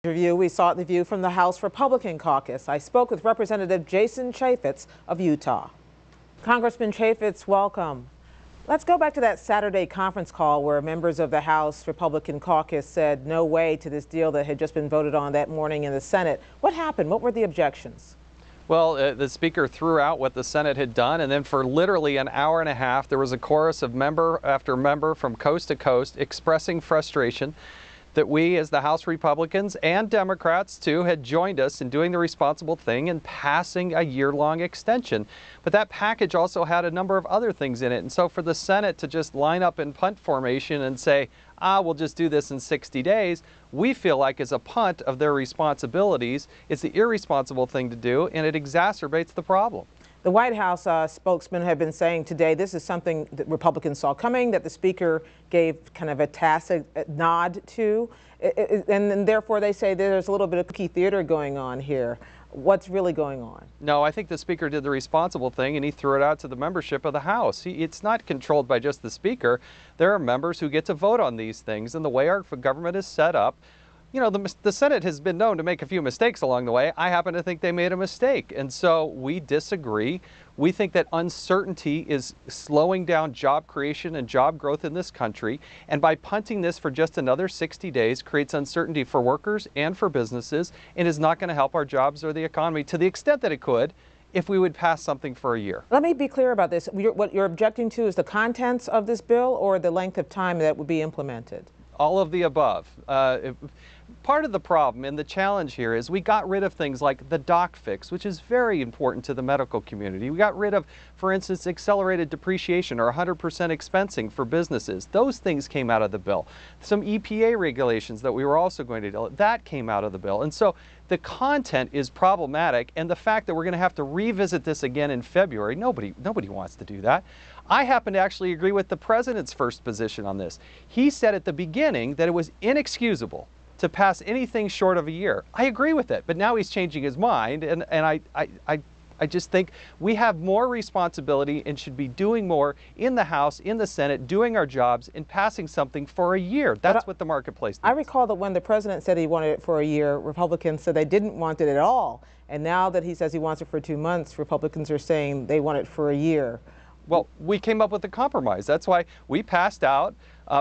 Review, we sought the view from the House Republican caucus. I spoke with Representative Jason Chaffetz of Utah. Congressman Chaffetz, welcome. Let's go back to that Saturday conference call where members of the House Republican caucus said no way to this deal that had just been voted on that morning in the Senate. What happened? What were the objections? Well, the Speaker threw out what the Senate had done, and then for literally an hour and a half, there was a chorus of member after member from coast to coast expressing frustration that we, as the House Republicans and Democrats too, had joined us in doing the responsible thing and passing a year-long extension. But that package also had a number of other things in it. And so for the Senate to just line up in punt formation and say, we'll just do this in 60 days, we feel like is a punt of their responsibilities. It's the irresponsible thing to do, and it exacerbates the problem. The White House spokesman have been saying today this is something that Republicans saw coming, that the Speaker gave kind of a tacit nod to, and therefore they say there's a little bit of cookie theater going on here. What's really going on? No, I think the Speaker did the responsible thing, and he threw it out to the membership of the House. It's not controlled by just the Speaker. There are members who get to vote on these things, and the way our government is set up, you know, the Senate has been known to make a few mistakes along the way. I happen to think they made a mistake. And so we disagree. We think that uncertainty is slowing down job creation and job growth in this country. And by punting this for just another 60 days creates uncertainty for workers and for businesses and is not going to help our jobs or the economy to the extent that it could if we would pass something for a year. Let me be clear about this. What you're objecting to is the contents of this bill or the length of time that would be implemented? All of the above. Part of the problem and the challenge here is we got rid of things like the doc fix, which is very important to the medical community. We got rid of, for instance, accelerated depreciation or 100% expensing for businesses. Those things came out of the bill. Some EPA regulations that we were also going to deal with, that came out of the bill. And so the content is problematic, and the fact that we're going to have to revisit this again in February, nobody wants to do that. I happen to actually agree with the President's first position on this. He said at the beginning that it was inexcusable to pass anything short of a year. I agree with it, but now he's changing his mind, and I just think we have more responsibility and should be doing more in the House, in the Senate, doing our jobs and passing something for a year. That's what the marketplace needs. I recall that when the President said he wanted it for a year, Republicans said they didn't want it at all. And now that he says he wants it for 2 months, Republicans are saying they want it for a year. Well, we came up with a compromise. That's why we passed out,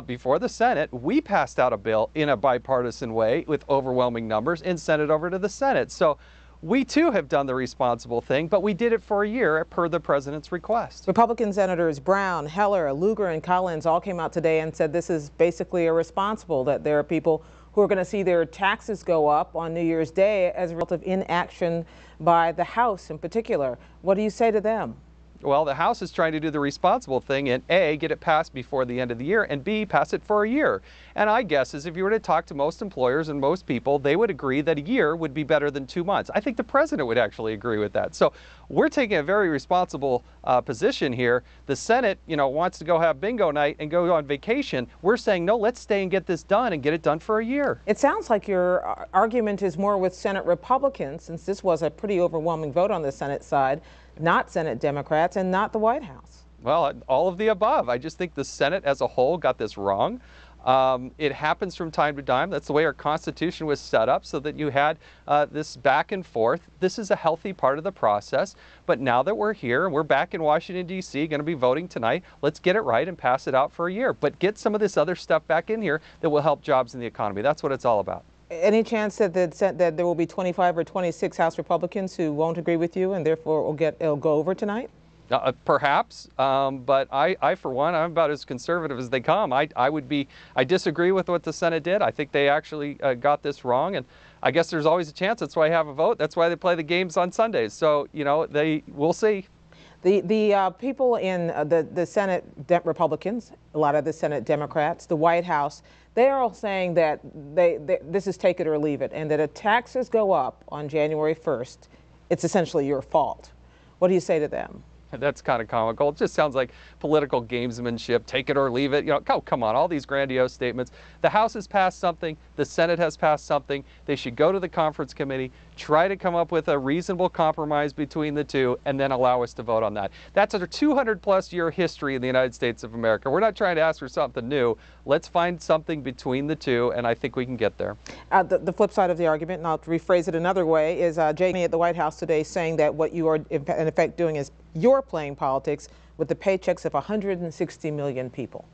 before the Senate, we passed out a bill in a bipartisan way with overwhelming numbers and sent it over to the Senate. So we too have done the responsible thing, but we did it for a year per the President's request. Republican Senators Brown, Heller, Lugar, and Collins all came out today and said this is basically irresponsible, that there are people who are going to see their taxes go up on New Year's Day as a result of inaction by the House in particular. What do you say to them? Well, the House is trying to do the responsible thing and A, get it passed before the end of the year, and B, pass it for a year. And I guess if you were to talk to most employers and most people, they would agree that a year would be better than 2 months. I think the President would actually agree with that. So we're taking a very responsible position here. The Senate, wants to go have bingo night and go on vacation. We're saying, no, let's stay and get this done and get it done for a year. It sounds like your argument is more with Senate Republicans, since this was a pretty overwhelming vote on the Senate side, not Senate Democrats and not the White House. Well, all of the above. I just think the Senate as a whole got this wrong. It happens from time to time. That's the way our Constitution was set up, so that you had this back and forth. This is a healthy part of the process. But now that we're here and we're back in Washington, D.C., going to be voting tonight, let's get it right and pass it out for a year. But get some of this other stuff back in here that will help jobs in the economy. That's what it's all about. Any chance that there will be 25 or 26 House Republicans who won't agree with you and therefore it'll go over tonight? Perhaps, but I for one, I'm about as conservative as they come. I disagree with what the Senate did. I think they actually got this wrong, and I guess there's always a chance. That's why I have a vote. That's why they play the games on Sundays. So, we'll see. The people in the Senate Republicans, a lot of the Senate Democrats, the White House, they are all saying that this is take it or leave it, and that if taxes go up on January 1st, it's essentially your fault. What do you say to them? That's kind of comical. It just sounds like political gamesmanship, take it or leave it. You know, oh, come on, all these grandiose statements. The House has passed something, the Senate has passed something. They should go to the conference committee, try to come up with a reasonable compromise between the two, and then allow us to vote on that. That's a 200-plus year history in the United States of America. We're not trying to ask for something new. Let's find something between the two, and I think we can get there. The flip side of the argument, and I'll rephrase it another way, is Jamie at the White House today saying that what you are in effect doing is you're playing politics with the paychecks of 160 million people.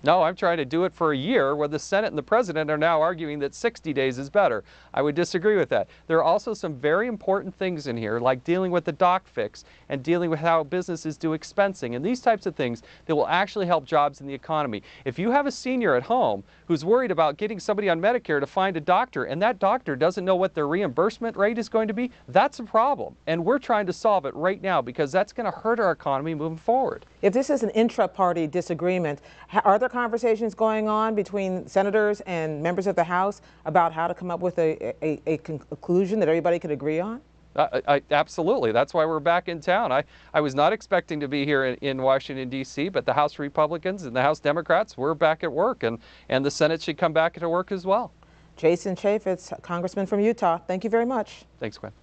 No, I'm trying to do it for a year where the Senate and the President are now arguing that 60 days is better. I would disagree with that. There are also some very important things in here, like dealing with the doc fix and dealing with how businesses do expensing and these types of things that will actually help jobs in the economy. If you have a senior at home who's worried about getting somebody on Medicare to find a doctor and that doctor doesn't know what their reimbursement rate is going to be, that's a problem. And we're trying to solve it right now because that's going to hurt our economy moving forward. If this is an intra-party disagreement, are there conversations going on between senators and members of the House about how to come up with a conclusion that everybody could agree on? Absolutely. That's why we're back in town. I was not expecting to be here in Washington, D.C., but the House Republicans and the House Democrats, we're back at work, and the Senate should come back to work as well. Jason Chaffetz, Congressman from Utah, thank you very much. Thanks, Gwen.